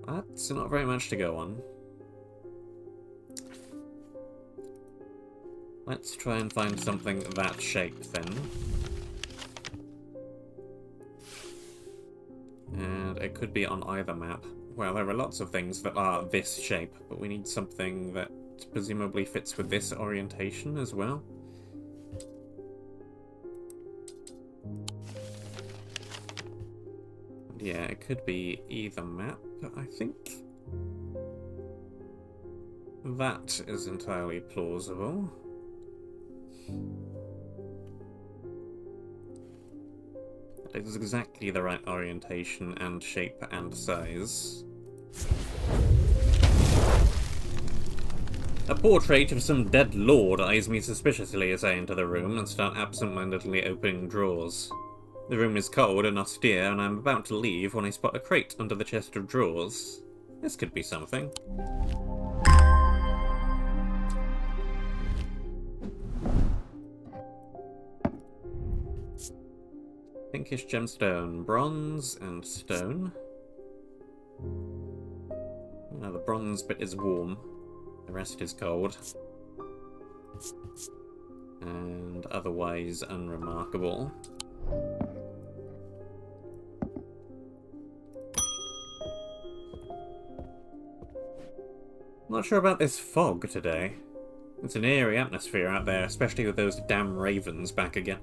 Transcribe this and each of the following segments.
That's not very much to go on. Let's try and find something that shape then. And it could be on either map. Well, there are lots of things that are this shape, but we need something that presumably fits with this orientation as well. Yeah, it could be either map, I think. That is entirely plausible. It is exactly the right orientation and shape and size. A portrait of some dead lord eyes me suspiciously as I enter the room and start absent-mindedly opening drawers. The room is cold and austere, and I'm about to leave when I spot a crate under the chest of drawers. This could be something. Pinkish gemstone, bronze, and stone. Now the bronze bit is warm, the rest is cold. And otherwise unremarkable. Not sure about this fog today. It's an eerie atmosphere out there, especially with those damn ravens back again.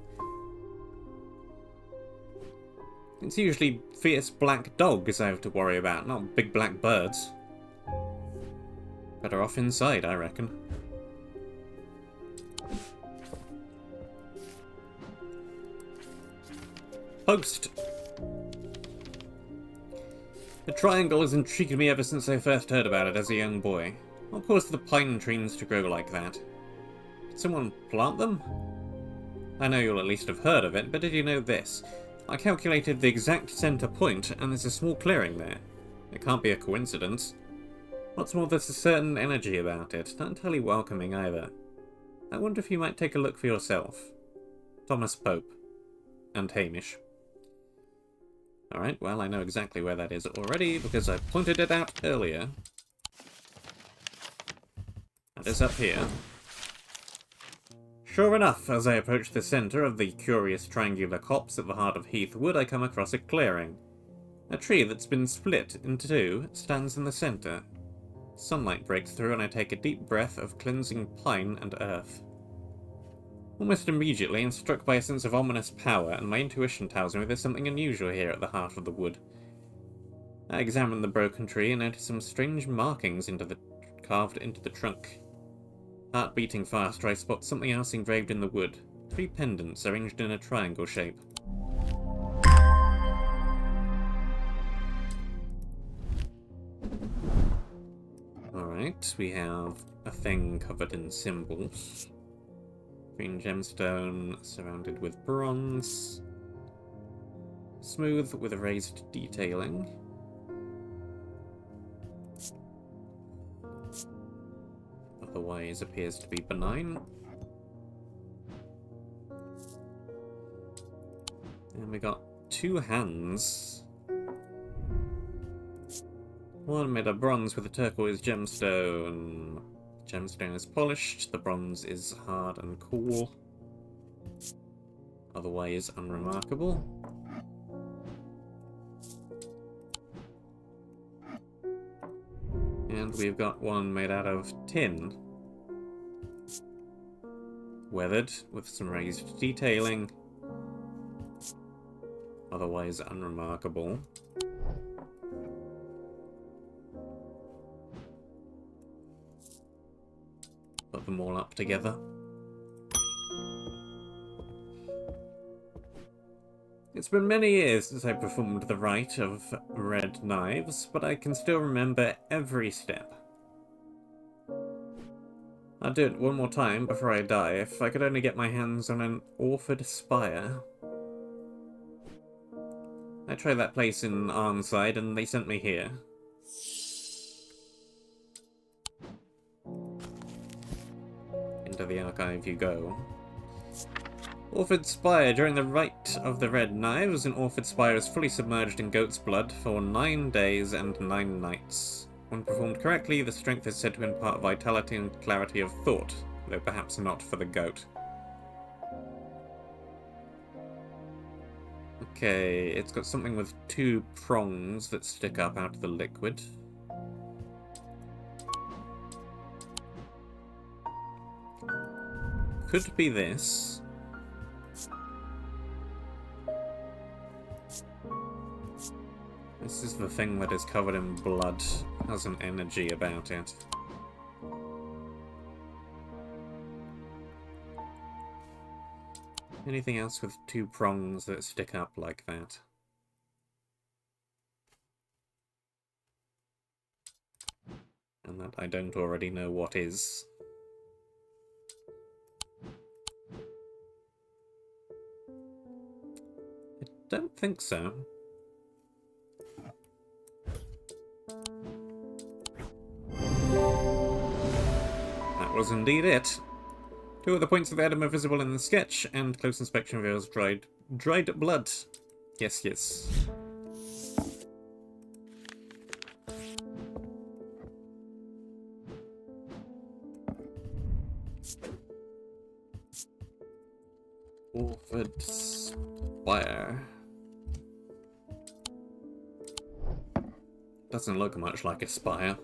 It's usually fierce black dogs I have to worry about, not big black birds. Better off inside, I reckon. Post! The triangle has intrigued me ever since I first heard about it as a young boy. What caused the pine trees to grow like that? Did someone plant them? I know you'll at least have heard of it, but did you know this? I calculated the exact center point, and there's a small clearing there. It can't be a coincidence. What's more, there's a certain energy about it, not entirely welcoming either. I wonder if you might take a look for yourself. Thomas Pope. And Hamish. Alright, well, I know exactly where that is already, because I pointed it out earlier. That is up here. Sure enough, as I approach the centre of the curious triangular copse at the heart of Heathwood, I come across a clearing. A tree that's been split into two stands in the centre. Sunlight breaks through and I take a deep breath of cleansing pine and earth. Almost immediately, I'm struck by a sense of ominous power, and my intuition tells me there's something unusual here at the heart of the wood. I examine the broken tree and notice some strange markings carved into the trunk. Heart beating faster, I spot something else engraved in the wood. 3 pendants arranged in a triangle shape. Alright, we have a thing covered in symbols. Green gemstone surrounded with bronze. Smooth with raised detailing. Otherwise appears to be benign. And we got 2 hands. One made of bronze with a turquoise gemstone. The gemstone is polished, the bronze is hard and cool. Otherwise unremarkable. And we've got one made out of tin. Weathered, with some raised detailing. Otherwise unremarkable. Put them all up together. It's been many years since I performed the rite of red knives, but I can still remember every step. I'll do it one more time before I die, if I could only get my hands on an Orford spire. I tried that place in Arnside and they sent me here. Into the archive you go. Orford Spire. During the Rite of the Red Knives, an Orford Spire is fully submerged in goat's blood for 9 days and 9 nights. When performed correctly, the strength is said to impart vitality and clarity of thought, though perhaps not for the goat. Okay, it's got something with 2 prongs that stick up out of the liquid. Could be this. This is the thing that is covered in blood, has an energy about it. Anything else with 2 prongs that stick up like that? And that I don't already know what is. I don't think so. That was indeed it. 2 of the points of the item are visible in the sketch, and close inspection reveals dried blood. Yes, yes. Orford Spire. Doesn't look much like a spire.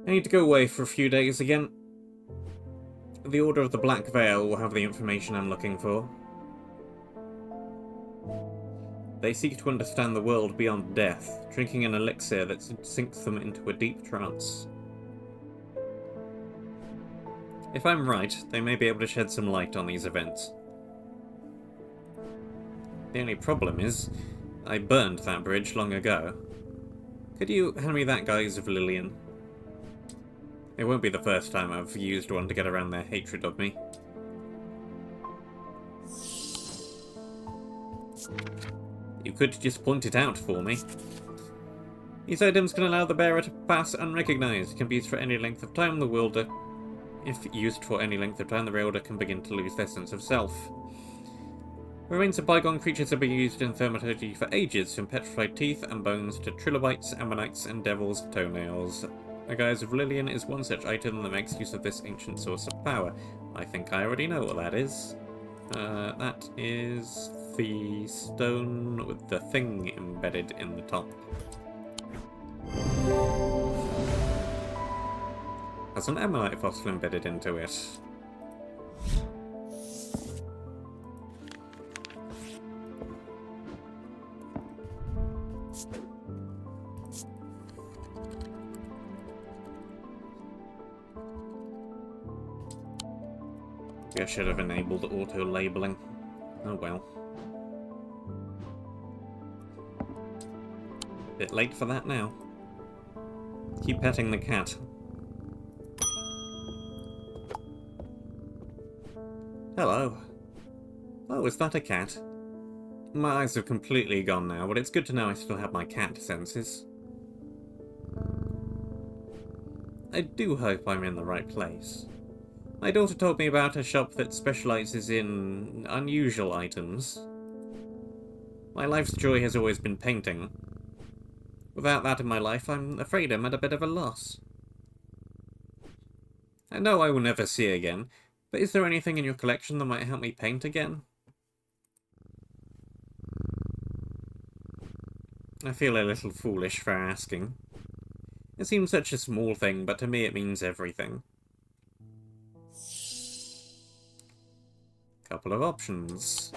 I need to go away for a few days again. The Order of the Black Veil will have the information I'm looking for. They seek to understand the world beyond death, drinking an elixir that sinks them into a deep trance. If I'm right, they may be able to shed some light on these events. The only problem is, I burned that bridge long ago. Could you hand me that guise of Lillian? It won't be the first time I've used one to get around their hatred of me. You could just point it out for me. These items can allow the bearer to pass unrecognized. Can be used for any length of time. The wielder, if used for any length of time, the wielder can begin to lose their sense of self. Remains of bygone creatures have been used in thaumaturgy for ages, from petrified teeth and bones to trilobites, ammonites, and devil's toenails. A guise of Lillian is one such item that makes use of this ancient source of power. I think I already know what that is. That is the stone with the thing embedded in the top. Has an ammonite fossil embedded into it. I should have enabled auto-labeling. Oh well. Bit late for that now. Keep petting the cat. Hello. Oh, is that a cat? My eyes have completely gone now, but it's good to know I still have my cat senses. I do hope I'm in the right place. My daughter told me about a shop that specializes in unusual items. My life's joy has always been painting. Without that in my life, I'm afraid I'm at a bit of a loss. I know I will never see again, but is there anything in your collection that might help me paint again? I feel a little foolish for asking. It seems such a small thing, but to me it means everything. Couple of options.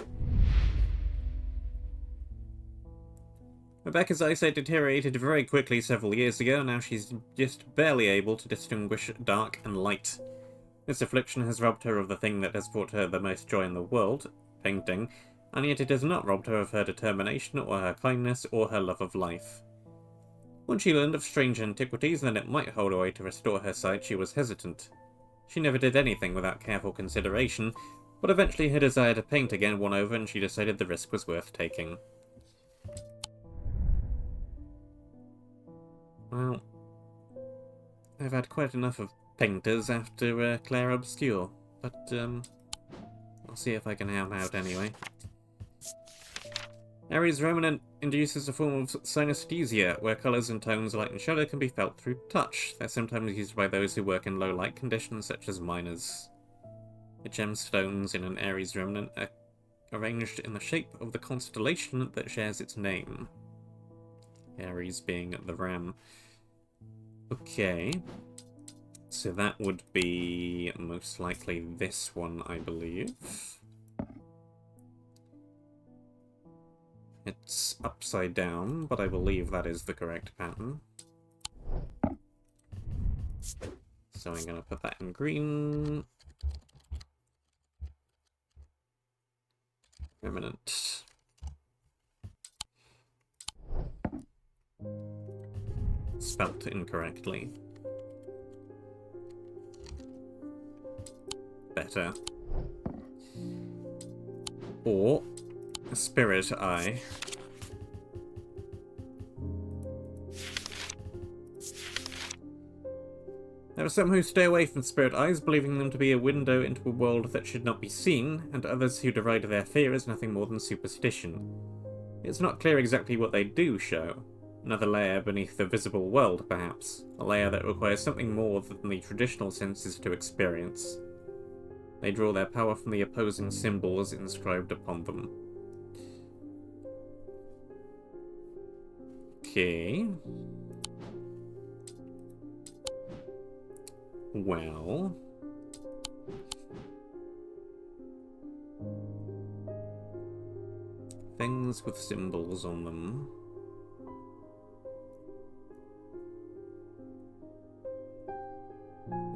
Rebecca's eyesight deteriorated very quickly several years ago. Now she's just barely able to distinguish dark and light. This affliction has robbed her of the thing that has brought her the most joy in the world, painting, and yet it has not robbed her of her determination, or her kindness, or her love of life. When she learned of strange antiquities and that it might hold a way to restore her sight, she was hesitant. She never did anything without careful consideration, but eventually her desire to paint again won over, and she decided the risk was worth taking. Well, I've had quite enough of painters after Claire Obscure, but I'll see if I can help out anyway. Aries Remnant induces a form of synesthesia, where colours and tones, light and shadow, can be felt through touch. They're sometimes used by those who work in low light conditions, such as miners. The gemstones in an Aries Remnant are arranged in the shape of the constellation that shares its name. Aries being the ram. Okay. So that would be most likely this one, I believe. It's upside down, but I believe that is the correct pattern. So I'm going to put that in green. Remnant. Spelt incorrectly. Better. Or a spirit eye. There are some who stay away from spirit eyes, believing them to be a window into a world that should not be seen, and others who deride their fear as nothing more than superstition. It's not clear exactly what they do show. Another layer beneath the visible world, perhaps. A layer that requires something more than the traditional senses to experience. They draw their power from the opposing symbols inscribed upon them. Okay. Well... things with symbols on them.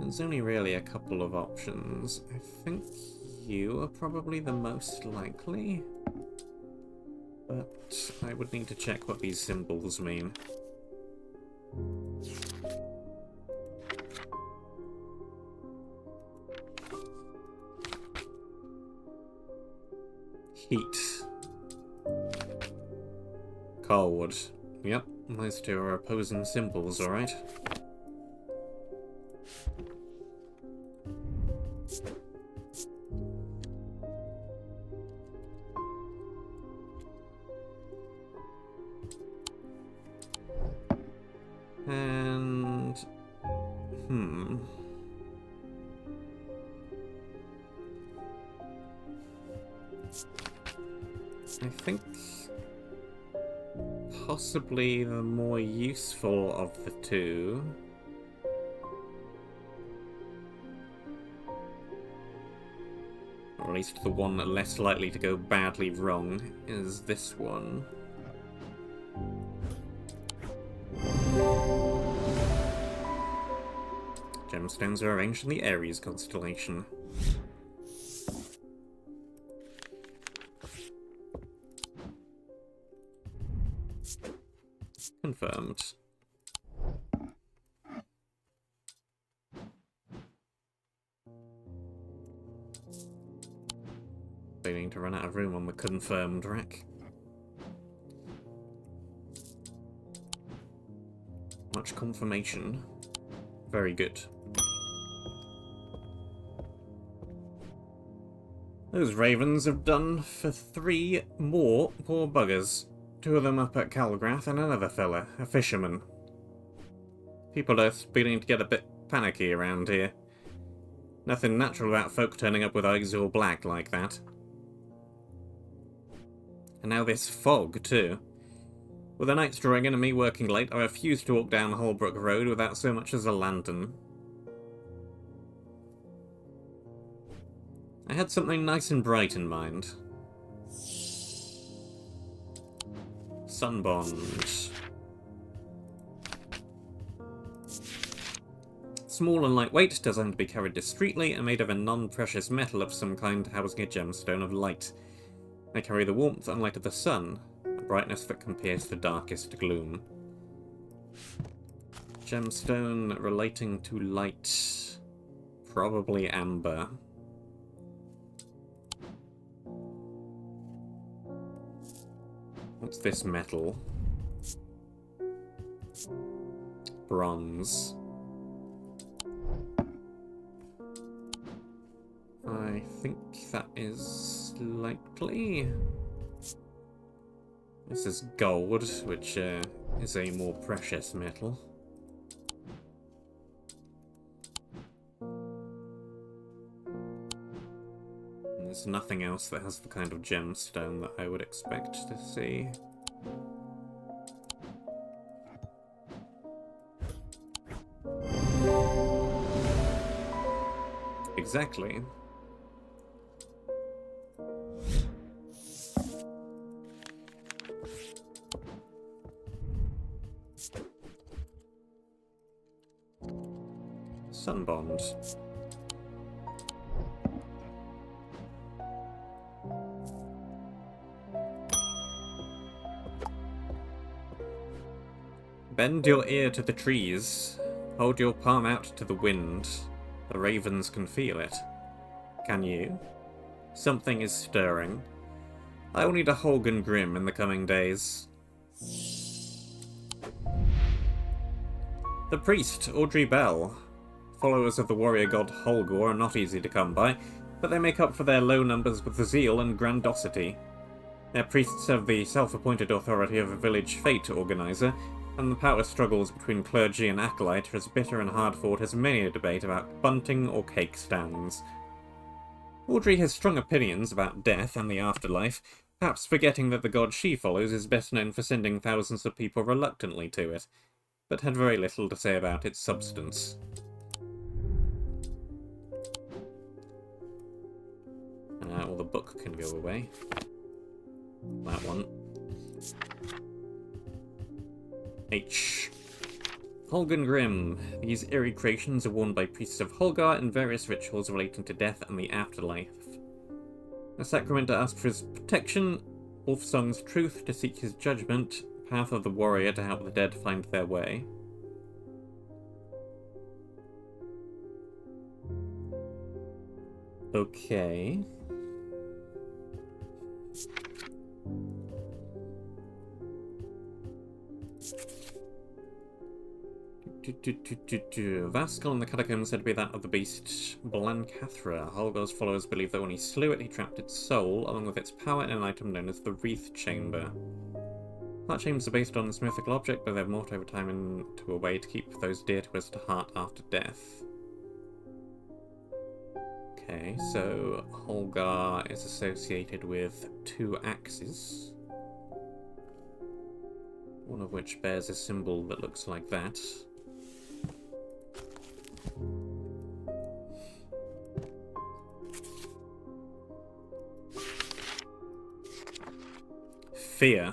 There's only really a couple of options. I think you are probably the most likely. But I would need to check what these symbols mean. Heat. Cold. Yep, those two are opposing symbols, alright. And... I think possibly the more useful of the two, or at least the one less likely to go badly wrong, is this one. Gemstones are arranged in the Aries constellation. Confirmed. Waiting to run out of room on the confirmed rack. Much confirmation. Very good. Those ravens have done for 3 more poor buggers. 2 of them up at Calgrath and another fella, a fisherman. People are beginning to get a bit panicky around here. Nothing natural about folk turning up with eyes all black like that. And now this fog, too. With the nights drawing in and me working late, I refuse to walk down Holbrook Road without so much as a lantern. I had something nice and bright in mind. Sunbond. Small and lightweight, designed to be carried discreetly, and made of a non-precious metal of some kind housing a gemstone of light. They carry the warmth and light of the sun, a brightness that can pierce the darkest gloom. Gemstone relating to light. Probably amber. What's this metal? Bronze. I think that is likely. This is gold, which is a more precious metal. And there's nothing else that has the kind of gemstone that I would expect to see. Exactly. Sunbond. Bend your ear to the trees. Hold your palm out to the wind. The ravens can feel it. Can you? Something is stirring. I will need a Holgan Grim in the coming days. The priest, Audrey Bell. Followers of the warrior god Holgor are not easy to come by, but they make up for their low numbers with zeal and grandiosity. Their priests have the self-appointed authority of a village fete organizer, and the power struggles between clergy and acolyte are as bitter and hard-fought as many a debate about bunting or cake stands. Audrey has strong opinions about death and the afterlife, perhaps forgetting that the god she follows is best known for sending thousands of people reluctantly to it, but had very little to say about its substance. Well, the book can go away. That one. H. Holgan Grim. These eerie creations are worn by priests of Holgar in various rituals relating to death and the afterlife. A sacrament to ask for his protection, Wolfsong's truth to seek his judgment, path of the warrior to help the dead find their way. Okay. Vascal in the catacombs said to be that of the beast Blancathra. Holgar's followers believe that when he slew it, he trapped its soul, along with its power, in an item known as the Wreath Chamber. Heart chambers are based on this mythical object, but they've morphed over time into a way to keep those dear to us to heart after death. Okay, so Holgar is associated with 2 axes, one of which bears a symbol that looks like that. Fear.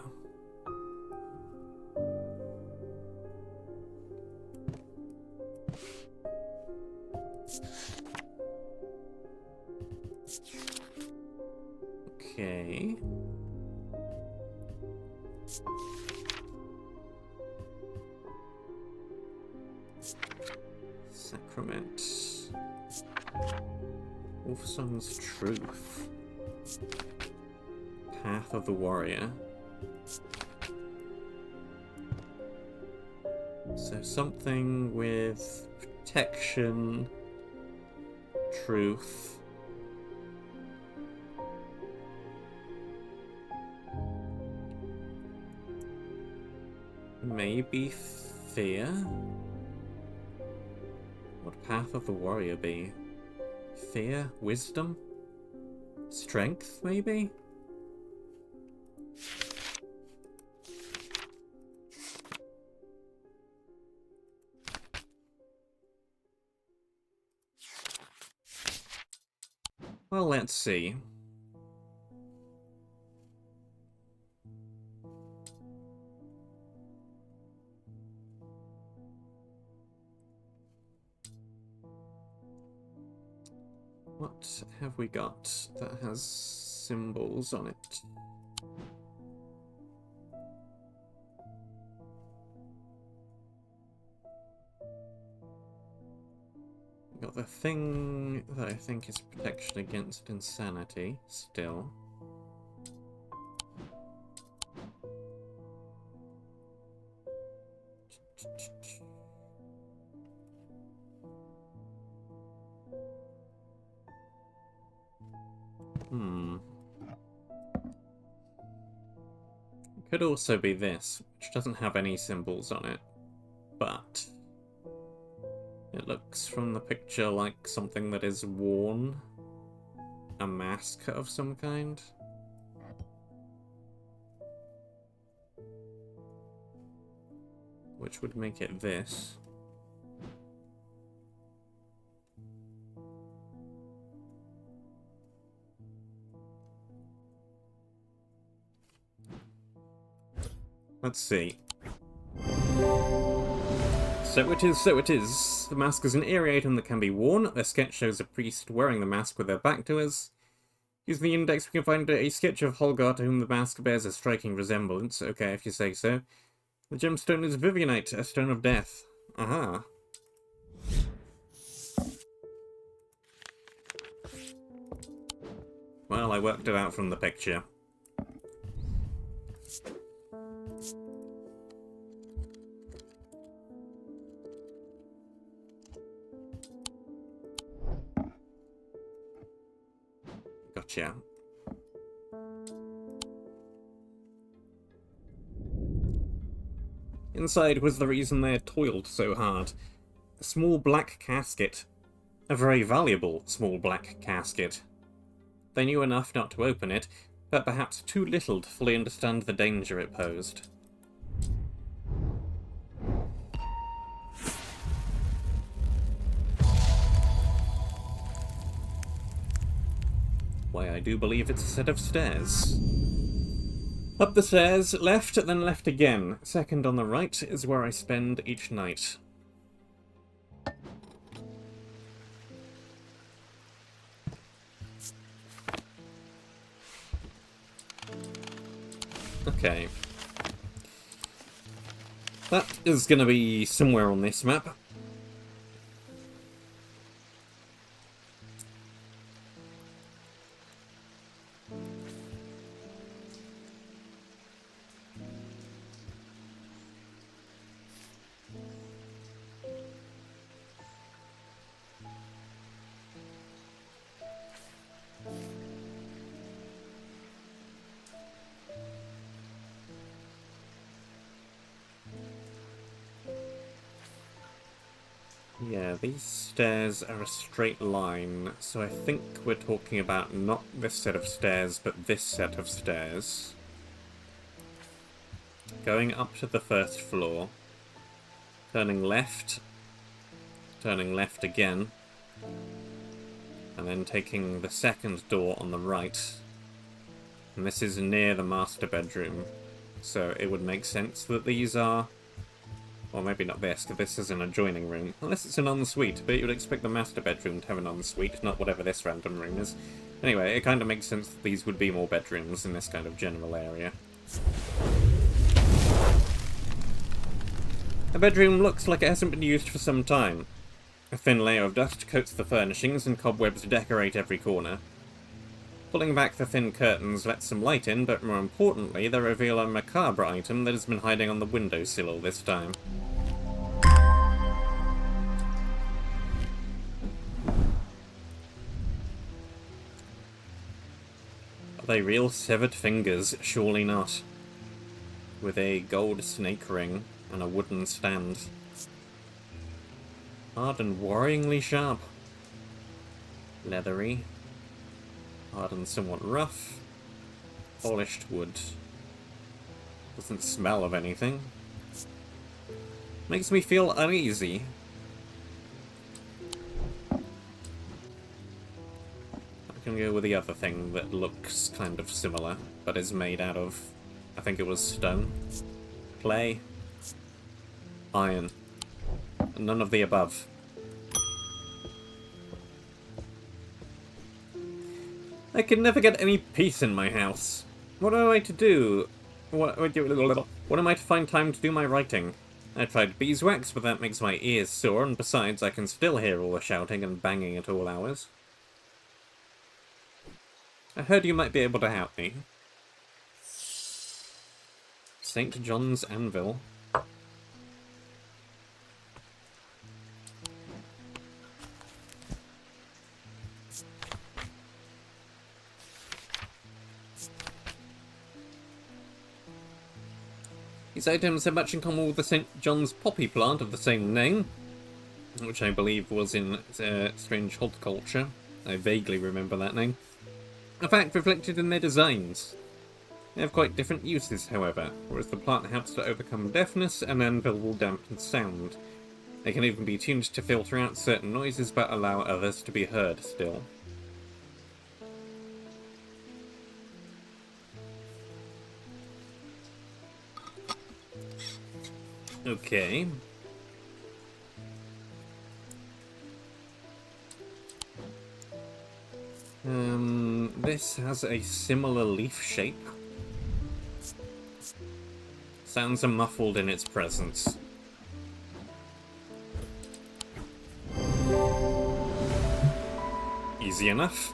Okay. Sacrament. Wolfsong's truth. Path of the warrior. So something with protection, truth. Maybe fear? What path of the warrior be? Fear? Wisdom? Strength, maybe? Well, let's see. What have we got that has symbols on it? We got the thing that I think is protection against insanity, still. Could also be this, which doesn't have any symbols on it, but it looks from the picture like something that is worn. A mask of some kind. Which would make it this. Let's see. So it is, so it is. The mask is an eerie item that can be worn. The sketch shows a priest wearing the mask with their back to us. Using the index, we can find a sketch of Holgar to whom the mask bears a striking resemblance. Okay, if you say so. The gemstone is Vivianite, a stone of death. Aha. Well, I worked it out from the picture. Gotcha. Inside was the reason they had toiled so hard. A small black casket. A very valuable small black casket. They knew enough not to open it, but perhaps too little to fully understand the danger it posed. Why, I do believe it's a set of stairs. Up the stairs, left, then left again. Second on the right is where I spend each night. Okay. That is going to be somewhere on this map. Yeah, these stairs are a straight line, so I think we're talking about not this set of stairs, but this set of stairs. Going up to the first floor, turning left again, and then taking the second door on the right. And this is near the master bedroom, so it would make sense that these are... Or maybe not this, because this is an adjoining room. Unless it's an ensuite, but you'd expect the master bedroom to have an ensuite, not whatever this random room is. Anyway, it kind of makes sense that these would be more bedrooms in this kind of general area. The bedroom looks like it hasn't been used for some time. A thin layer of dust coats the furnishings and cobwebs decorate every corner. Pulling back the thin curtains lets some light in, but more importantly, they reveal a macabre item that has been hiding on the windowsill all this time. Are they real severed fingers? Surely not. With a gold snake ring and a wooden stand. Hard and worryingly sharp. Leathery. Hard and somewhat rough. Polished wood. Doesn't smell of anything. Makes me feel uneasy. I can go with the other thing that looks kind of similar, but is made out of, I think it was stone, clay, iron. None of the above. I can never get any peace in my house. What am I to do? What am I to find time to do my writing? I tried beeswax, but that makes my ears sore, and besides, I can still hear all the shouting and banging at all hours. I heard you might be able to help me. St. John's Anvil. These items have much in common with the St. John's poppy plant of the same name, which I believe was in strange horticulture. I vaguely remember that name. A fact reflected in their designs. They have quite different uses, however. Whereas the plant helps to overcome deafness, an anvil will dampen sound. They can even be tuned to filter out certain noises but allow others to be heard still. Okay. This has a similar leaf shape. Sounds are muffled in its presence. Easy enough.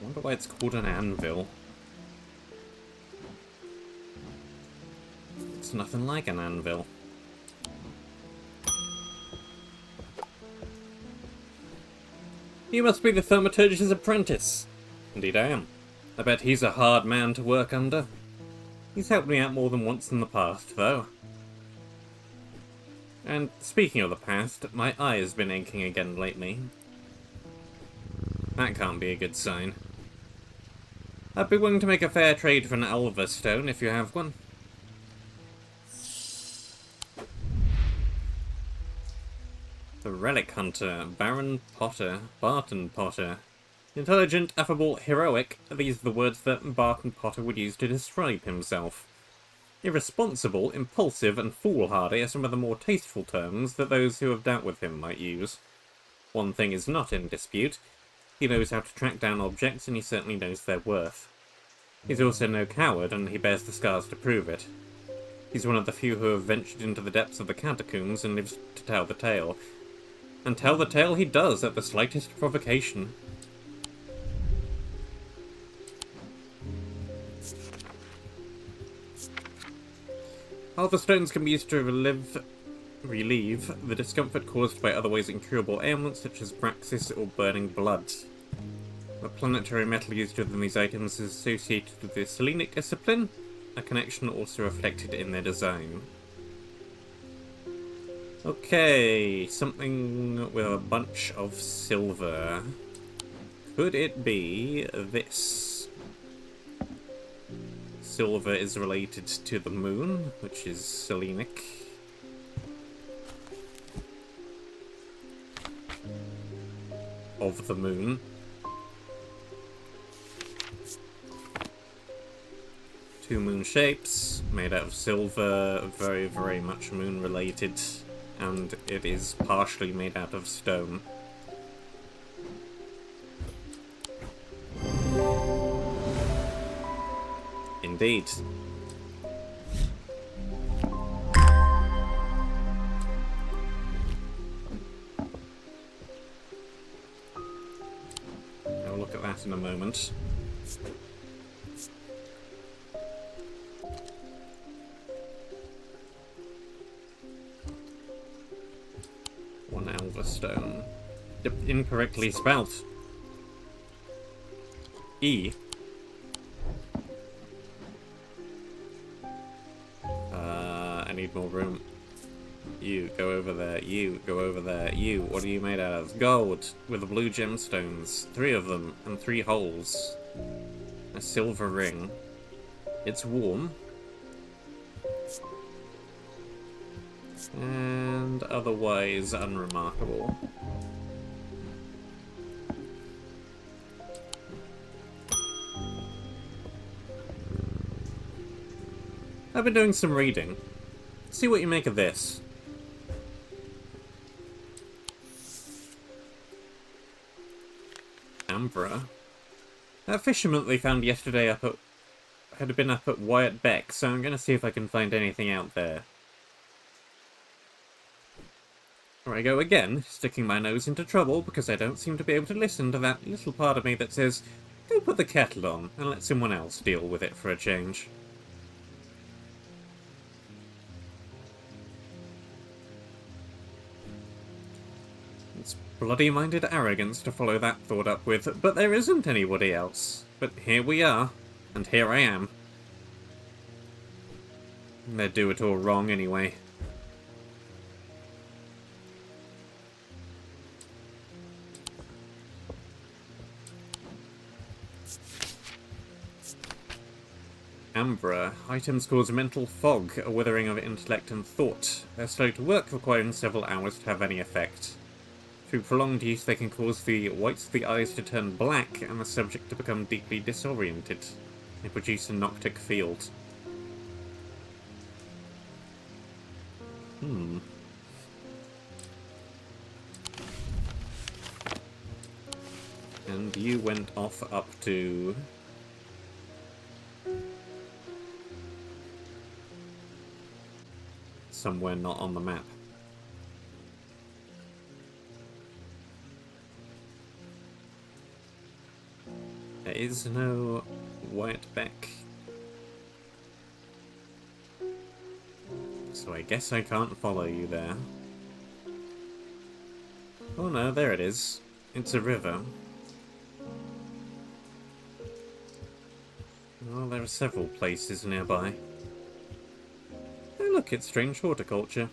I wonder why it's called an anvil. It's nothing like an anvil. You must be the thaumaturgist's apprentice. Indeed I am. I bet he's a hard man to work under. He's helped me out more than once in the past, though. And speaking of the past, my eye has been aching again lately. That can't be a good sign. I'd be willing to make a fair trade for an Alva stone if you have one. The Relic Hunter, Barton Potter. Intelligent, affable, heroic, these are the words that Barton Potter would use to describe himself. Irresponsible, impulsive, and foolhardy are some of the more tasteful terms that those who have dealt with him might use. One thing is not in dispute. He knows how to track down objects, and he certainly knows their worth. He's also no coward, and he bears the scars to prove it. He's one of the few who have ventured into the depths of the catacombs and lives to tell the tale. And tell the tale he does at the slightest provocation. Alva stones can be used to relieve the discomfort caused by otherwise incurable ailments such as praxis or burning blood. The planetary metal used within these items is associated with the Selenic discipline, a connection also reflected in their design. Okay, something with a bunch of silver. Could it be this? Silver is related to the moon, which is Selenic. Of the moon. Two moon shapes, made out of silver, very, very much moon related. And it is partially made out of stone. Indeed. I'll look at that in a moment. One Alva stone. Incorrectly spelt. E. I need more room. You, go over there. You, go over there. You, what are you made out of? Gold, with the blue gemstones. 3 of them, and 3 holes. A silver ring. It's warm. And otherwise unremarkable. I've been doing some reading. See what you make of this. Ambra. That fisherman they found yesterday had been up at Wyatt Beck, so I'm going to see if I can find anything out there. Here I go again, sticking my nose into trouble because I don't seem to be able to listen to that little part of me that says, go put the kettle on and let someone else deal with it for a change. bloody-minded arrogance to follow that thought up with, but there isn't anybody else. But here we are, and here I am. They'd do it all wrong anyway. Ambra. Items cause mental fog, a withering of intellect and thought. They're slow to work, requiring several hours to have any effect. Through prolonged use, they can cause the whites of the eyes to turn black and the subject to become deeply disoriented. They produce a noctic field. And you went off up to... somewhere not on the map. There is no Whitebeck. So I guess I can't follow you there. Oh no, there it is. It's a river. Well, there are several places nearby. Oh look, it's strange horticulture.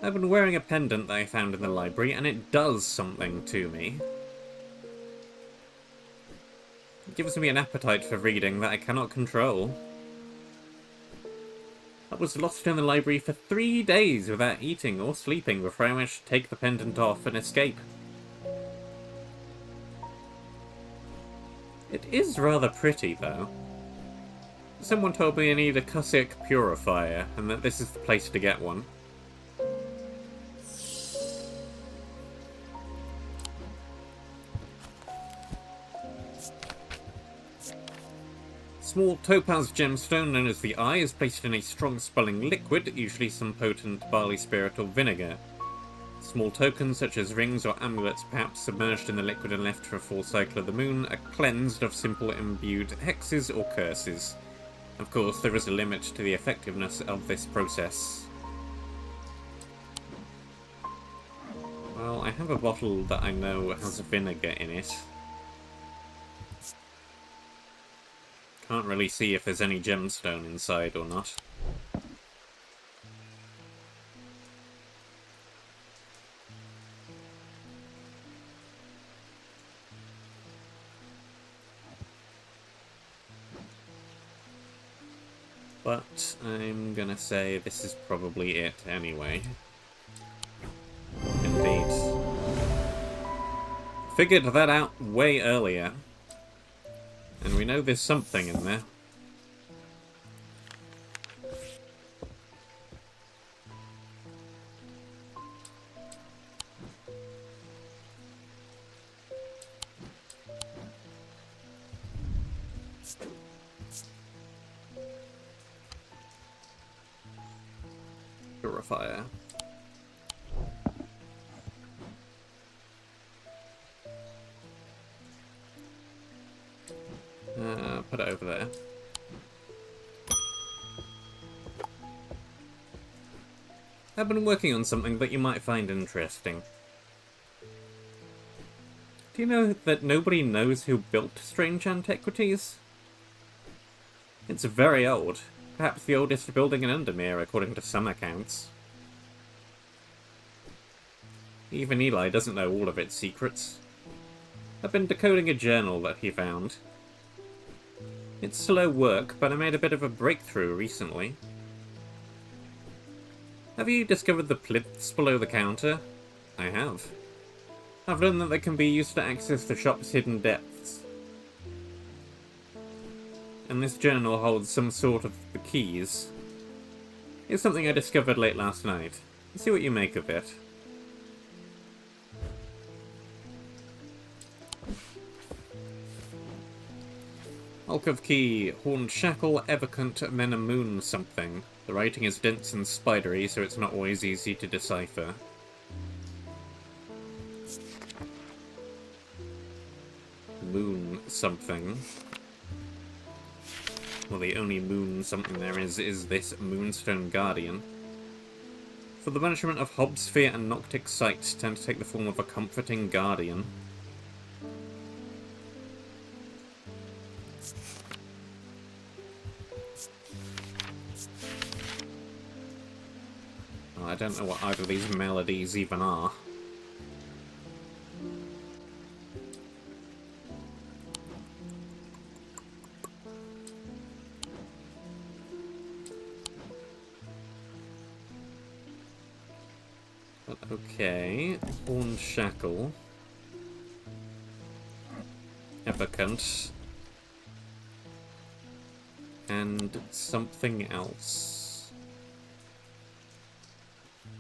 I've been wearing a pendant that I found in the library, and it does something to me. It gives me an appetite for reading that I cannot control. I was lost in the library for 3 days without eating or sleeping before I managed to take the pendant off and escape. It is rather pretty, though. Someone told me I need a Cossack purifier, and that this is the place to get one. Small topaz gemstone known as the Eye is placed in a strong-smelling liquid, usually some potent barley spirit or vinegar. Small tokens such as rings or amulets, perhaps submerged in the liquid and left for a full cycle of the moon, are cleansed of simple imbued hexes or curses. Of course, there is a limit to the effectiveness of this process. Well, I have a bottle that I know has vinegar in it. Can't really see if there's any gemstone inside or not. But I'm gonna say this is probably it anyway. Indeed. Figured that out way earlier. And we know there's something in there. Purifier. Put it over there. I've been working on something that you might find interesting. Do you know that nobody knows who built Strange Antiquities? It's very old. Perhaps the oldest building in Undermere, according to some accounts. Even Eli doesn't know all of its secrets. I've been decoding a journal that he found. It's slow work, but I made a bit of a breakthrough recently. Have you discovered the plinths below the counter? I have. I've learned that they can be used to access the shop's hidden depths. And this journal holds some sort of the keys. It's something I discovered late last night. Let's see what you make of it. Alcove key, horned shackle, evocant, menamoon something. The writing is dense and spidery, so it's not always easy to decipher. moon something. Well, the only moon something there is this Moonstone Guardian. For the banishment of Hobsphere and Noctic Sight, tend to take the form of a comforting guardian. I don't know what either of these melodies even are. But okay, Horned Shackle. Epicant. And something else.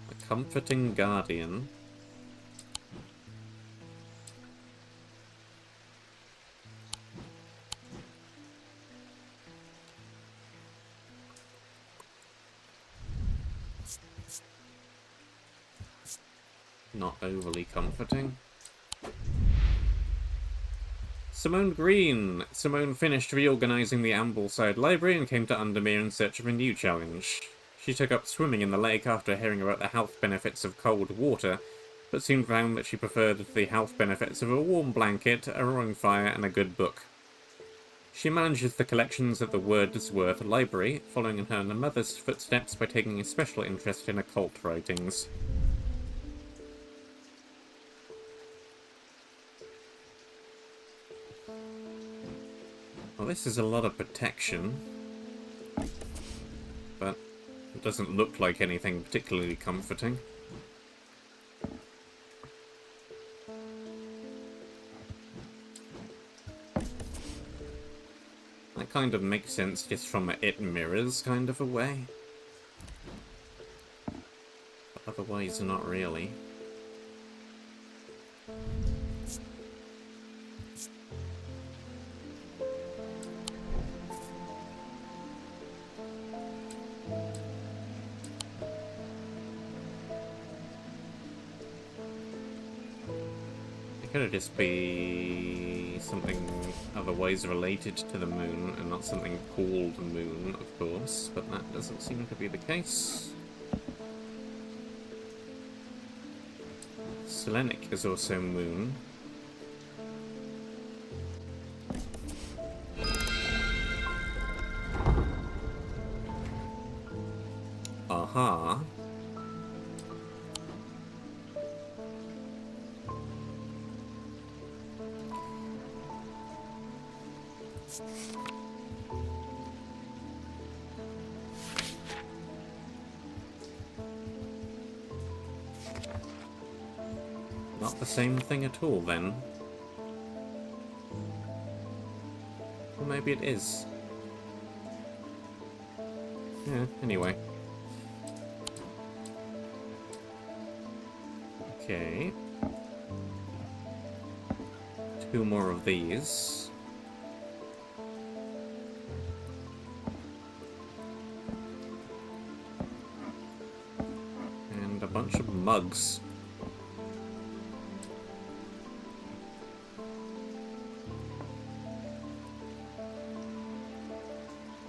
A Comforting Guardian. Not overly comforting. Simone Green. Simone finished reorganizing the Ambleside Library and came to Undermere in search of a new challenge. She took up swimming in the lake after hearing about the health benefits of cold water, but soon found that she preferred the health benefits of a warm blanket, a roaring fire, and a good book. She manages the collections at the Wordsworth Library, following in her mother's footsteps by taking a special interest in occult writings. Well, this is a lot of protection, but it doesn't look like anything particularly comforting. That kind of makes sense just from a it mirrors kind of a way. But otherwise, not really. Could it just be something otherwise related to the moon and not something called the moon, of course, but that doesn't seem to be the case. Selenic is also moon. Aha. Not the same thing at all, then. Or maybe it is. Yeah, anyway. Okay. 2 more of these. And a bunch of mugs.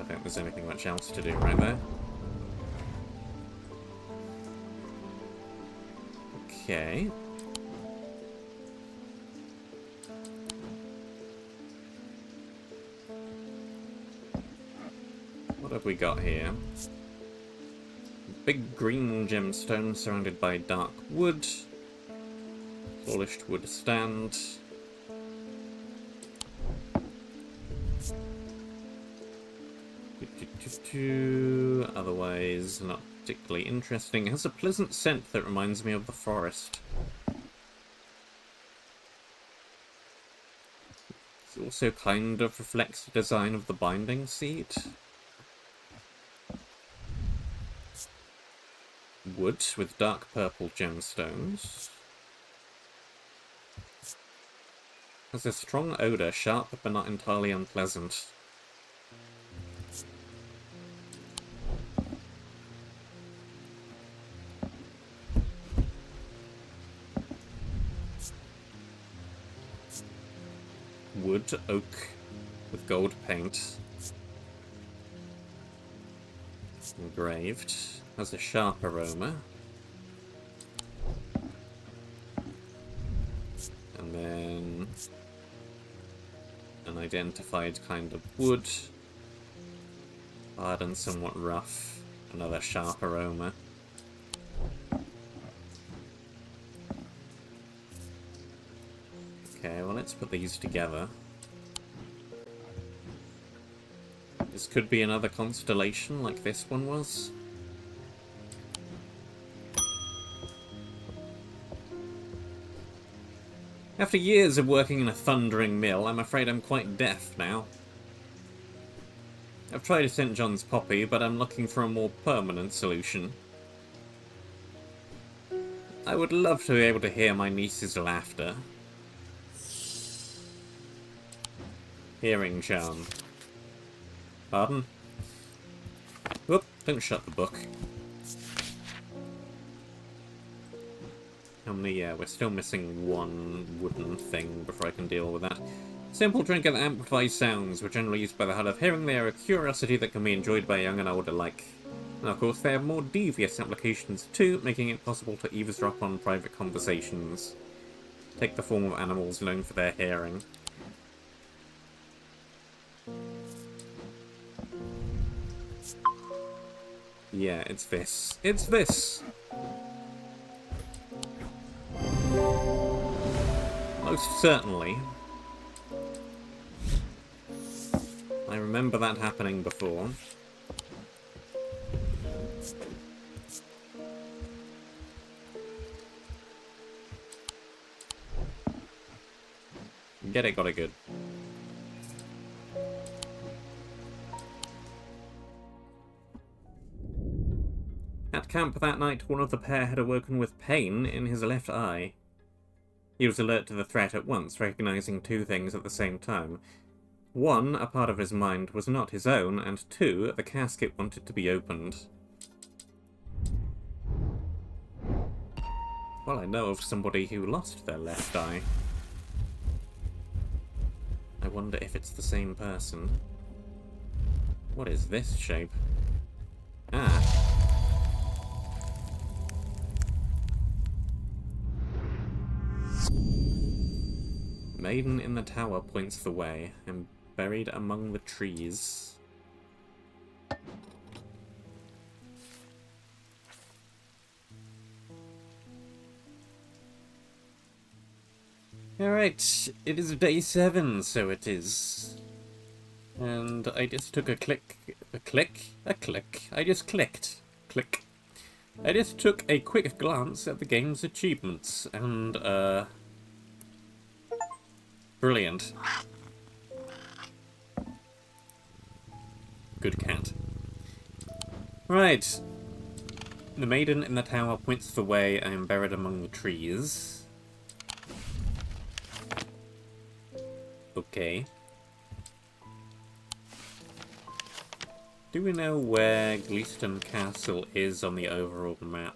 I don't think there's anything much else to do right there. Okay. What have we got here? Big green gemstone surrounded by dark wood. Polished wood stand. Otherwise, not particularly interesting. It has a pleasant scent that reminds me of the forest. It also kind of reflects the design of the binding seed. Wood with dark purple gemstones. Has a strong odor, sharp but not entirely unpleasant. wood, oak with gold paint. Engraved. Has a sharp aroma. And then an identified kind of wood. Hard and somewhat rough. Another sharp aroma. Okay, well, let's put these together. This could be another constellation like this one was. After years of working in a thundering mill, I'm afraid I'm quite deaf now. I've tried a St. John's poppy, but I'm looking for a more permanent solution. I would love to be able to hear my niece's laughter. Hearing charm. Pardon? Whoop, don't shut the book. How many? Yeah, we're still missing one wooden thing before I can deal with that. Simple trinket that amplifies sounds were generally used by the hard of hearing. They are a curiosity that can be enjoyed by young and old alike. And of course, they have more devious applications too, making it possible to eavesdrop on private conversations. Take the form of animals known for their hearing. Yeah, it's this. It's this! Most certainly. I remember that happening before. Get it, got it good. At camp that night, one of the pair had awoken with pain in his left eye. He was alert to the threat at once, recognizing two things at the same time. One, a part of his mind was not his own, and two, the casket wanted to be opened. Well, I know of somebody who lost their left eye. I wonder if it's the same person. What is this shape? Ah. Maiden in the tower points the way. I'm buried among the trees. Alright, it is day 7, so it is. And I just took a click. I just clicked. Click. I just took a quick glance at the game's achievements, and, brilliant. Good cat. Right. The maiden in the tower points the way. I am buried among the trees. Okay. Do we know where Gleaston Castle is on the overall map?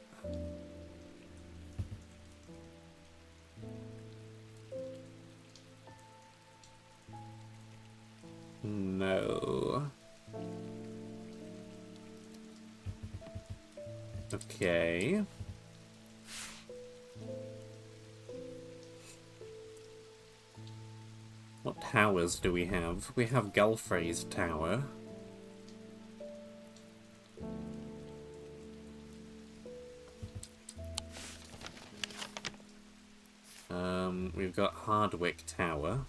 No. Okay. What towers do we have? We have Gulfrey's Tower. We've got Hardwick Tower.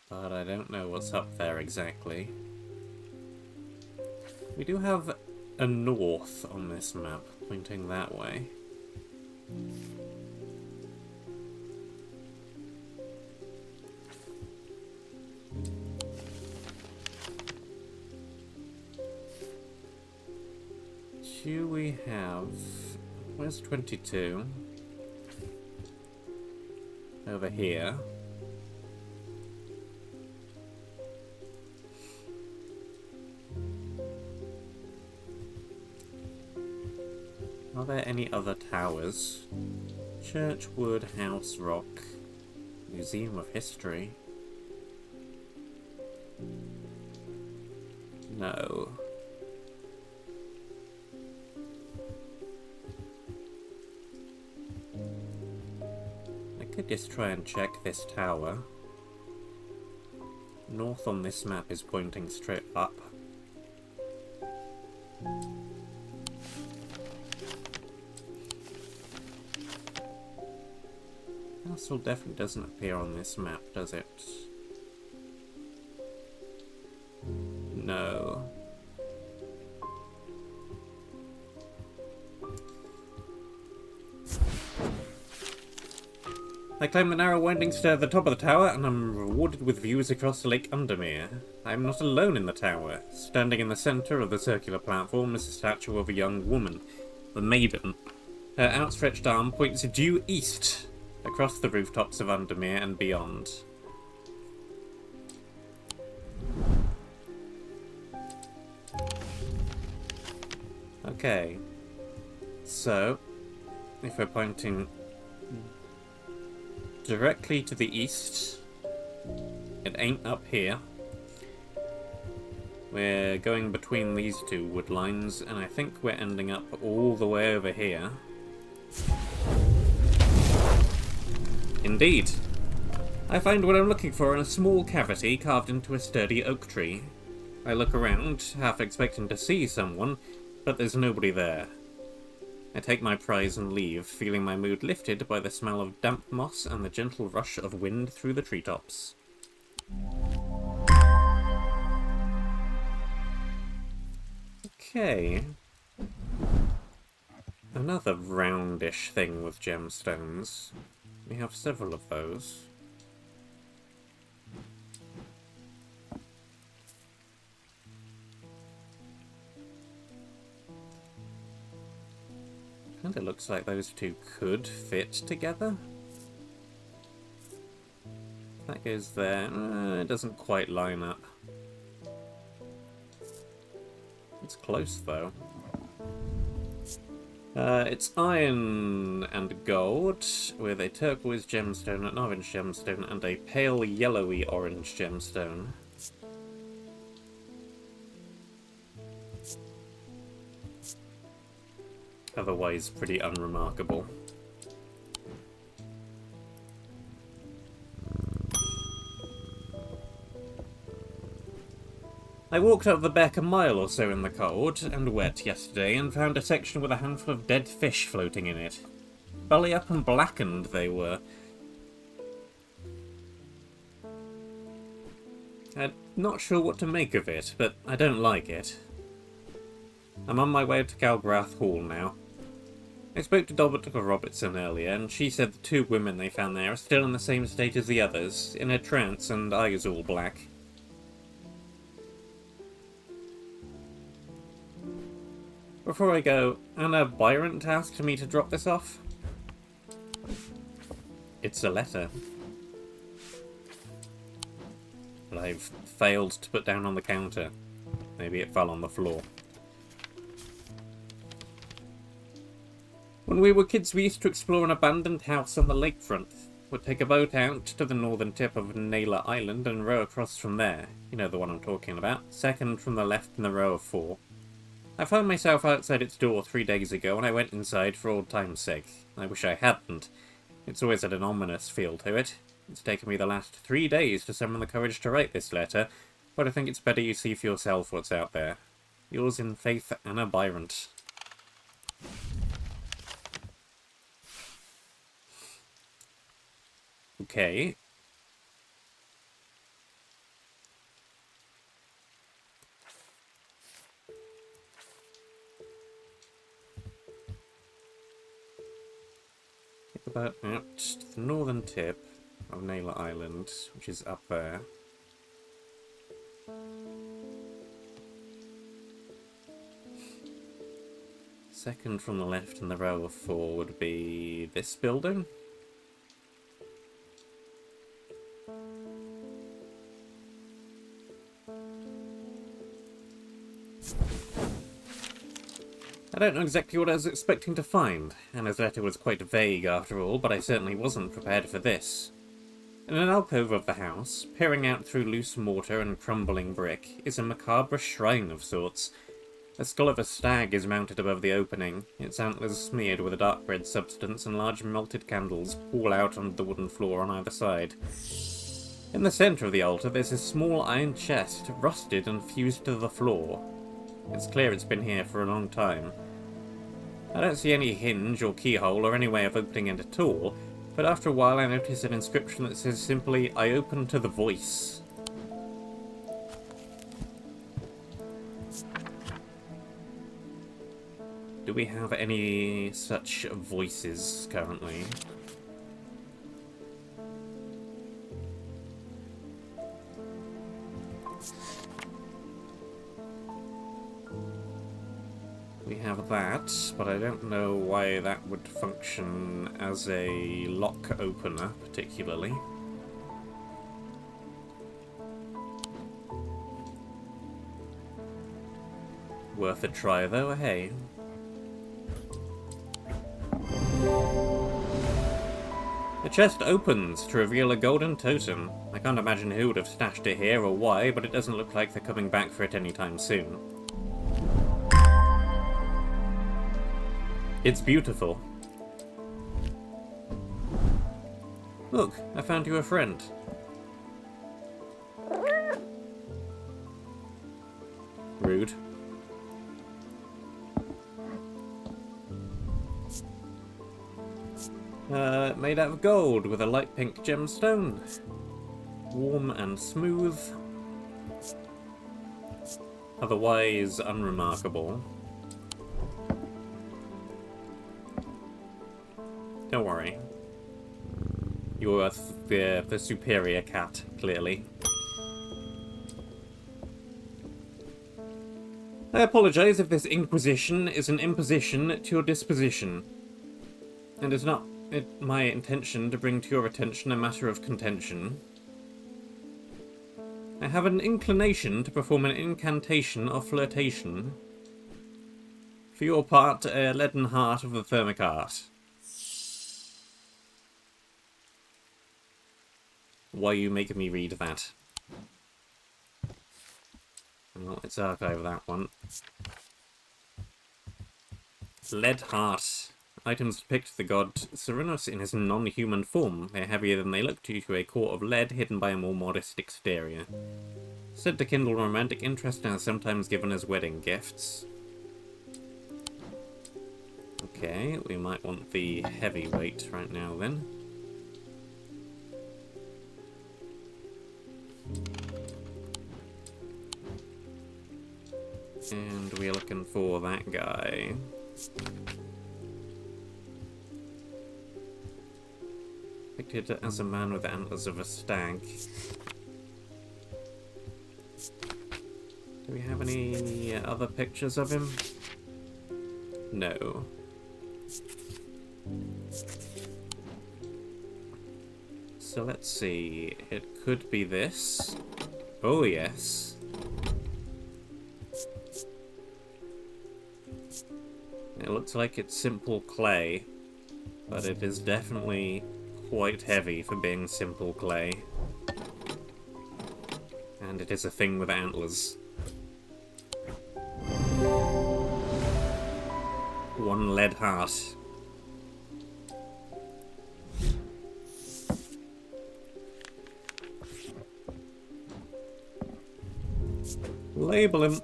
But I don't know what's up there exactly. We do have a north on this map, pointing that way. Do we have... Where's 22? Over here. Are there any other towers? Church, wood, house, rock. Museum of History. No. I could just try and check this tower. North on this map is pointing straight up. Castle definitely doesn't appear on this map, does it? No. I climb the narrow winding stair at the top of the tower, and I'm rewarded with views across Lake Undermere. I am not alone in the tower. Standing in the centre of the circular platform is a statue of a young woman, the Maiden. Her outstretched arm points due east, across the rooftops of Undermere and beyond. Okay. So, if we're pointing directly to the east, it ain't up here. We're going between these two wood lines, and I think we're ending up all the way over here. Indeed. I find what I'm looking for in a small cavity carved into a sturdy oak tree. I look around, half expecting to see someone, but there's nobody there. I take my prize and leave, feeling my mood lifted by the smell of damp moss and the gentle rush of wind through the treetops. Okay. Another roundish thing with gemstones. We have several of those. And it looks like those two could fit together. That goes there. It doesn't quite line up. It's close, though. It's iron and gold, with a turquoise gemstone, an orange gemstone, and a pale yellowy orange gemstone. Otherwise, pretty unremarkable. I walked up the beck a mile or so in the cold and wet yesterday and found a section with a handful of dead fish floating in it. Belly up and blackened they were. I'm not sure what to make of it, but I don't like it. I'm on my way to Calgrath Hall now. I spoke to Dr. Robertson earlier, and she said the two women they found there are still in the same state as the others, in a trance and eyes all black. Before I go, Anna Byrant asked me to drop this off. It's a letter that I've failed to put down on the counter. Maybe it fell on the floor. When we were kids, we used to explore an abandoned house on the lakefront. We'd take a boat out to the northern tip of Naylor Island and row across from there. You know the one I'm talking about. Second from the left in the row of 4. I found myself outside its door 3 days ago, and I went inside for old time's sake. I wish I hadn't. It's always had an ominous feel to it. It's taken me the last 3 days to summon the courage to write this letter, but I think it's better you see for yourself what's out there. Yours in faith, Anna Byrant. Okay. Think about out to the northern tip of Naylor Island, which is up there. Second from the left in the row of 4 would be this building. don't know exactly what I was expecting to find. Anna's letter was quite vague after all, but I certainly wasn't prepared for this. In an alcove of the house, peering out through loose mortar and crumbling brick, is a macabre shrine of sorts. The skull of a stag is mounted above the opening, its antlers smeared with a dark red substance, and large melted candles pool out onto the wooden floor on either side. In the centre of the altar there's a small iron chest, rusted and fused to the floor. It's clear it's been here for a long time. I don't see any hinge or keyhole or any way of opening it at all, but after a while I notice an inscription that says simply, "I open to the voice." Do we have any such voices currently? We have that, but I don't know why that would function as a lock opener, particularly. Worth a try, though, hey? The chest opens to reveal a golden totem. I can't imagine who would have stashed it here or why, but it doesn't look like they're coming back for it anytime soon. It's beautiful. Look, I found you a friend. Rude. Made out of gold with a light pink gemstone. Warm and smooth. Otherwise unremarkable. Don't worry. You're the superior cat, clearly. I apologise if this inquisition is an imposition to your disposition. And it's not my intention to bring to your attention a matter of contention. I have an inclination to perform an incantation of flirtation. For your part, a leaden heart of the thermic art. Why are you making me read that? Well, let's archive that one. Lead heart. Items depict the god Cerinus in his non-human form. They're heavier than they look due to a core of lead hidden by a more modest exterior. Said to kindle romantic interest and are sometimes given as wedding gifts. Okay, we might want the heavyweight right now then. And we're looking for that guy. Depicted as a man with the antlers of a stag. Do we have any other pictures of him? No. So let's see. It could be this. Oh yes. It looks like it's simple clay, but it is definitely quite heavy for being simple clay. And it is a thing with antlers. One lead heart. Label him.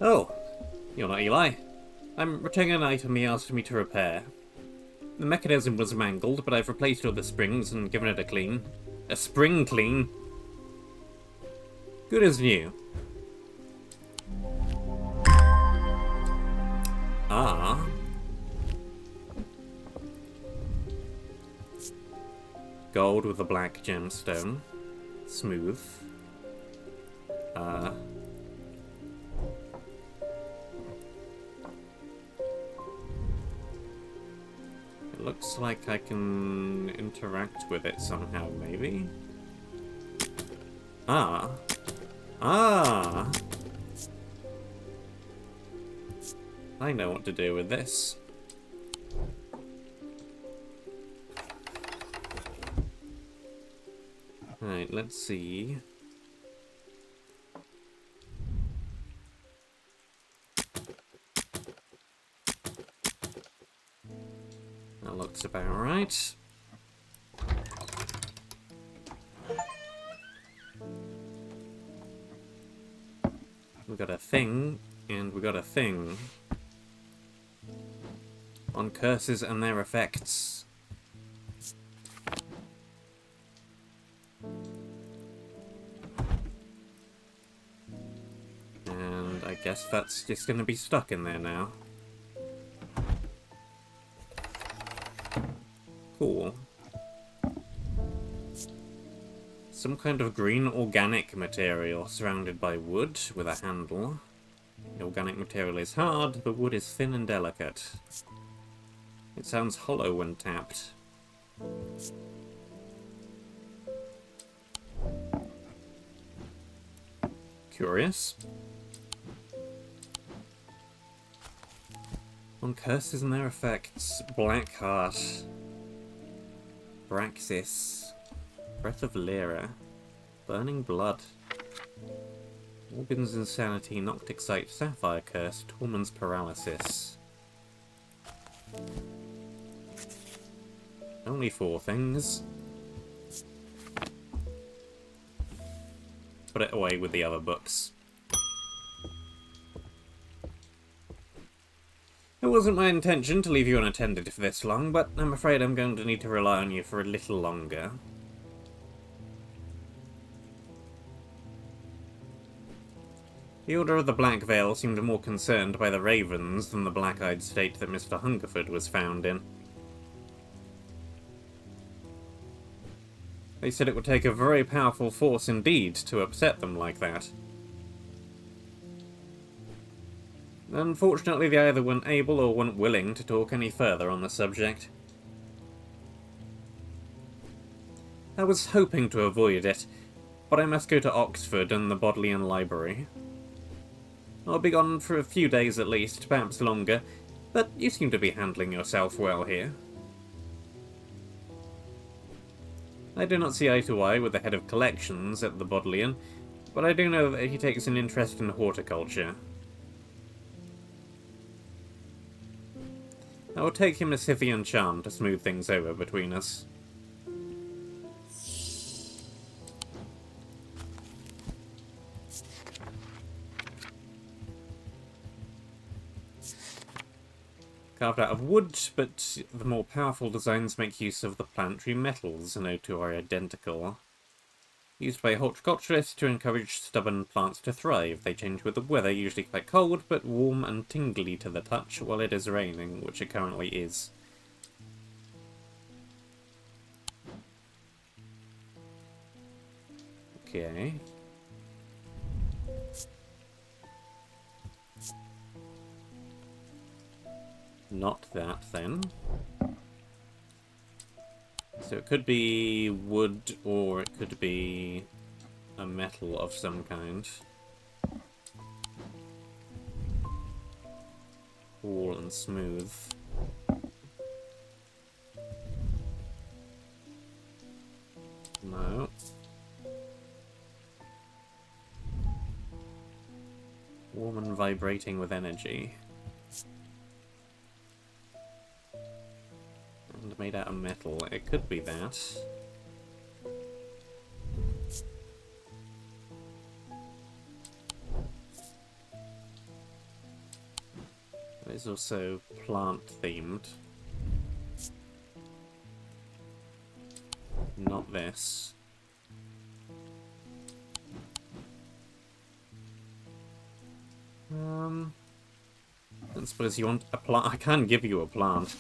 Oh, you're not Eli. I'm returning an item he asked me to repair. The mechanism was mangled, but I've replaced all the springs and given it a clean. A spring clean? Good as new. Ah. Gold with a black gemstone. Smooth. It looks like I can interact with it somehow, maybe? Ah. Ah! I know what to do with this. Right, let's see. That looks about right. We got a thing, and we got a thing. On curses and their effects. And I guess that's just gonna be stuck in there now. Cool. Some kind of green organic material surrounded by wood with a handle. The organic material is hard, the wood is thin and delicate. It sounds hollow when tapped. Curious. On curses and their effects. Blackheart. Braxis. Breath of Lyra. Burning Blood. Organ's Insanity. Noctic Sight. Sapphire Curse. Torment's Paralysis. Only 4 things. Put it away with the other books. It wasn't my intention to leave you unattended for this long, but I'm afraid I'm going to need to rely on you for a little longer. The Order of the Black Veil seemed more concerned by the Ravens than the black-eyed state that Mr. Hungerford was found in. They said it would take a very powerful force indeed to upset them like that. Unfortunately, they either weren't able or weren't willing to talk any further on the subject. I was hoping to avoid it, but I must go to Oxford and the Bodleian Library. I'll be gone for a few days at least, perhaps longer, but you seem to be handling yourself well here. I do not see eye to eye with the head of collections at the Bodleian, but I do know that he takes an interest in horticulture. I will take him a Scythian charm to smooth things over between us. Carved out of wood, but the more powerful designs make use of the planetary metals, no two are identical. Used by horticulturists to encourage stubborn plants to thrive. They change with the weather, usually quite cold, but warm and tingly to the touch while it is raining, which it currently is. Okay. Not that, then. So it could be wood, or it could be a metal of some kind. Cool and smooth. No. Warm and vibrating with energy. And made out of metal. It could be that. It's also plant themed. Not this. I suppose you want a plant. I can give you a plant.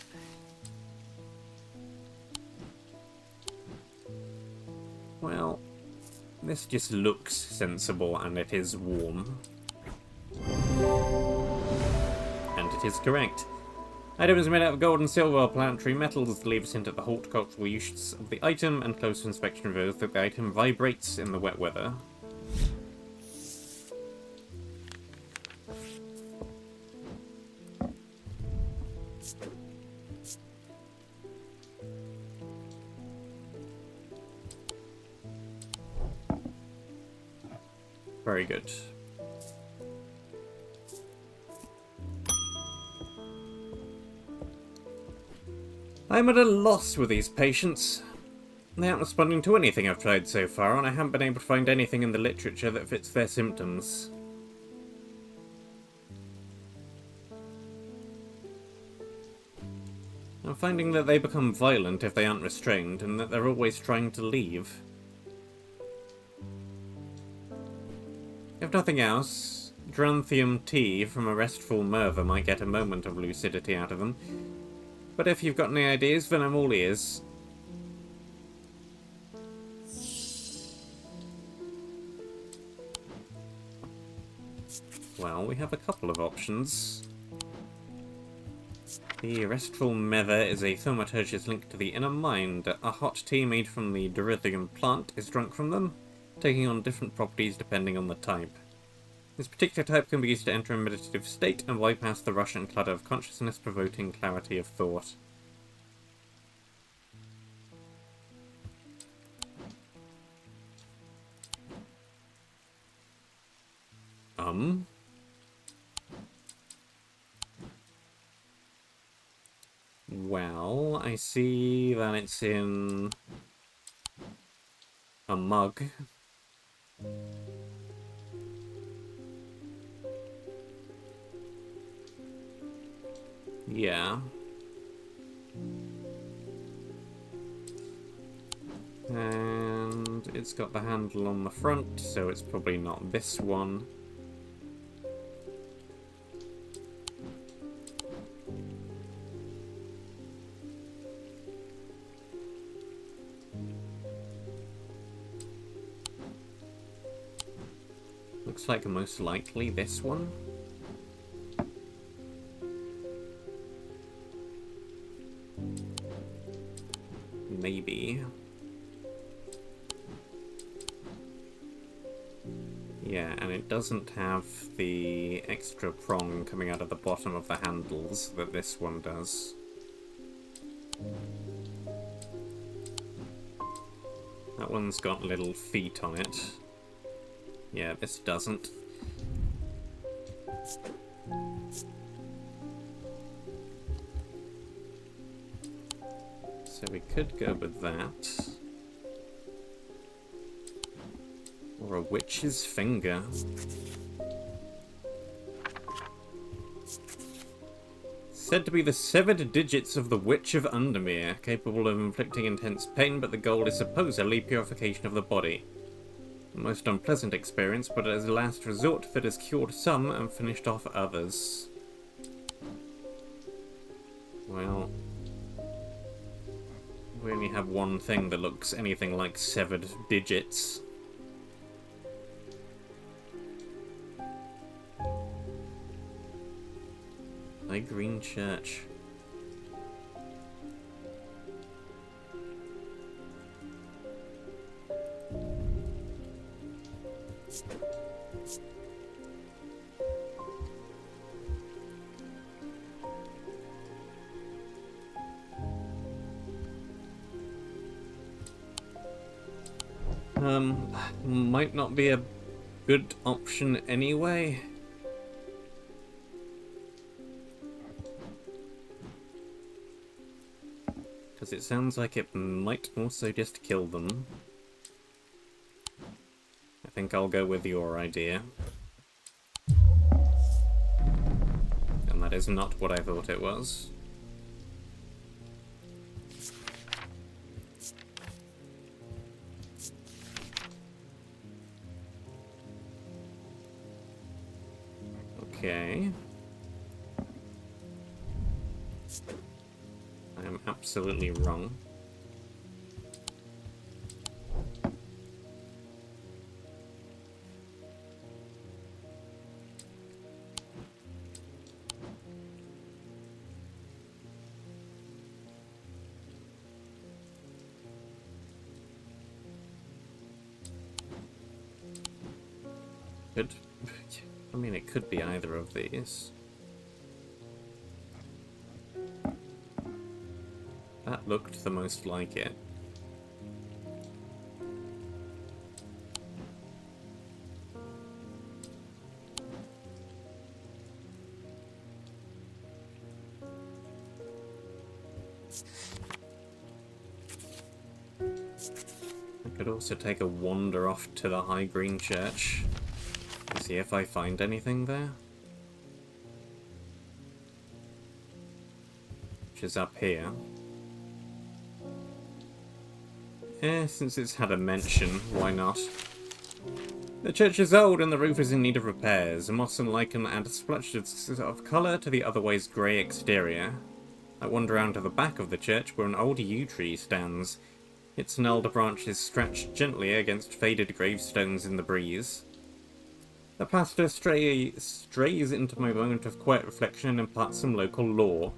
Well, this just looks sensible, and it is warm. And it is correct. Items made out of gold and silver or planetary metals leave us hint at the horticultural use of the item, and closer inspection reveals that the item vibrates in the wet weather. Very good. I'm at a loss with these patients. They aren't responding to anything I've tried so far, and I haven't been able to find anything in the literature that fits their symptoms. I'm finding that they become violent if they aren't restrained, and that they're always trying to leave. If nothing else, Dranthium tea from a restful Merva might get a moment of lucidity out of them. But if you've got any ideas, then I'm all ears. Well, we have a couple of options. The restful Merva is a thaumaturgus linked to the inner mind. A hot tea made from the Dorythium plant is drunk from them, taking on different properties depending on the type. This particular type can be used to enter a meditative state and bypass the rush and clutter of consciousness, provoking clarity of thought. Well, I see that it's in a mug. Yeah. And it's got the handle on the front, so it's probably not this one. Looks like most likely this one. Maybe. Yeah, and it doesn't have the extra prong coming out of the bottom of the handles that this one does. That one's got little feet on it. Yeah, this doesn't. So we could go with that. Or a witch's finger. Said to be the severed digits of the Witch of Undermere, capable of inflicting intense pain, but the goal is supposedly purification of the body. A most unpleasant experience, but as a last resort that has cured some and finished off others. Well, we only have one thing that looks anything like severed digits. High Green Church. Might not be a good option anyway. Because it sounds like it might also just kill them. I think I'll go with your idea. And that is not what I thought it was. Okay. I am absolutely wrong. Could... I mean, it could be either of these. That looked the most like it. I could also take a wander off to the High Green Church. See if I find anything there. Which is up here. Since it's had a mention, why not? The church is old and the roof is in need of repairs. Moss and lichen add splotches of colour to the otherwise grey exterior. I wander around to the back of the church where an old yew tree stands. Its gnarled branches scratch gently against faded gravestones in the breeze. The pastor strays into my moment of quiet reflection and imparts some local lore.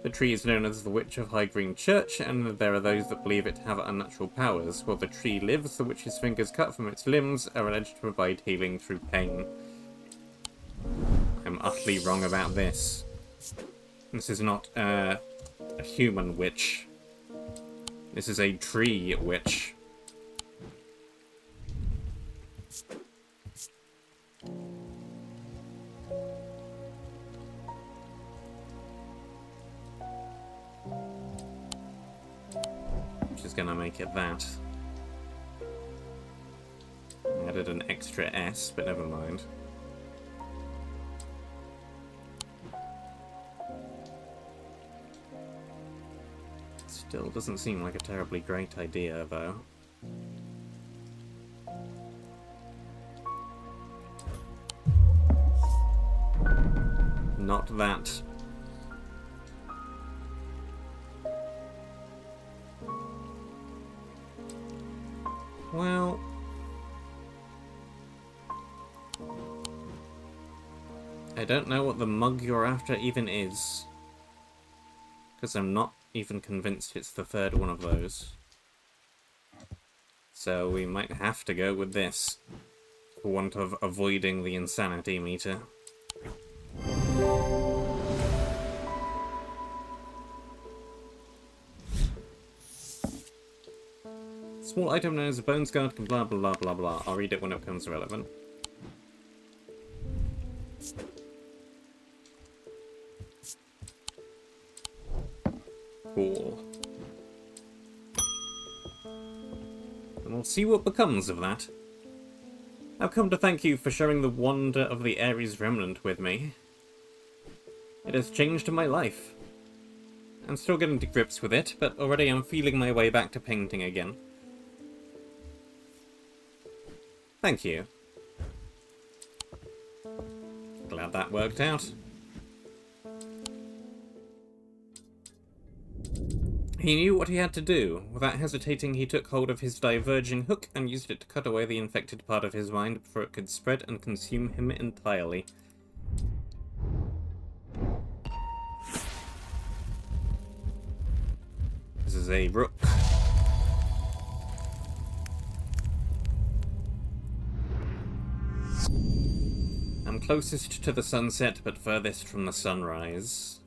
The tree is known as the Witch of High Green Church, and there are those that believe it to have unnatural powers. While the tree lives, the witch's fingers cut from its limbs are alleged to provide healing through pain. I'm utterly wrong about this. This is not a human witch. This is a tree witch. Which is gonna make it that. I added an extra S, but never mind. Still doesn't seem like a terribly great idea, though. Not that. Well... I don't know what the mug you're after even is. Because I'm not even convinced it's the third one of those. So we might have to go with this, for want of avoiding the insanity meter. Small item known as a bones guard can blah blah blah blah blah. I'll read it when it becomes relevant. Cool. And we'll see what becomes of that. I've come to thank you for sharing the wonder of the Ares Remnant with me. It has changed my life. I'm still getting to grips with it, but already I'm feeling my way back to painting again. Thank you. Glad that worked out. He knew what he had to do. Without hesitating, he took hold of his diverging hook and used it to cut away the infected part of his mind before it could spread and consume him entirely. This is a rook. I'm closest to the sunset, but furthest from the sunrise.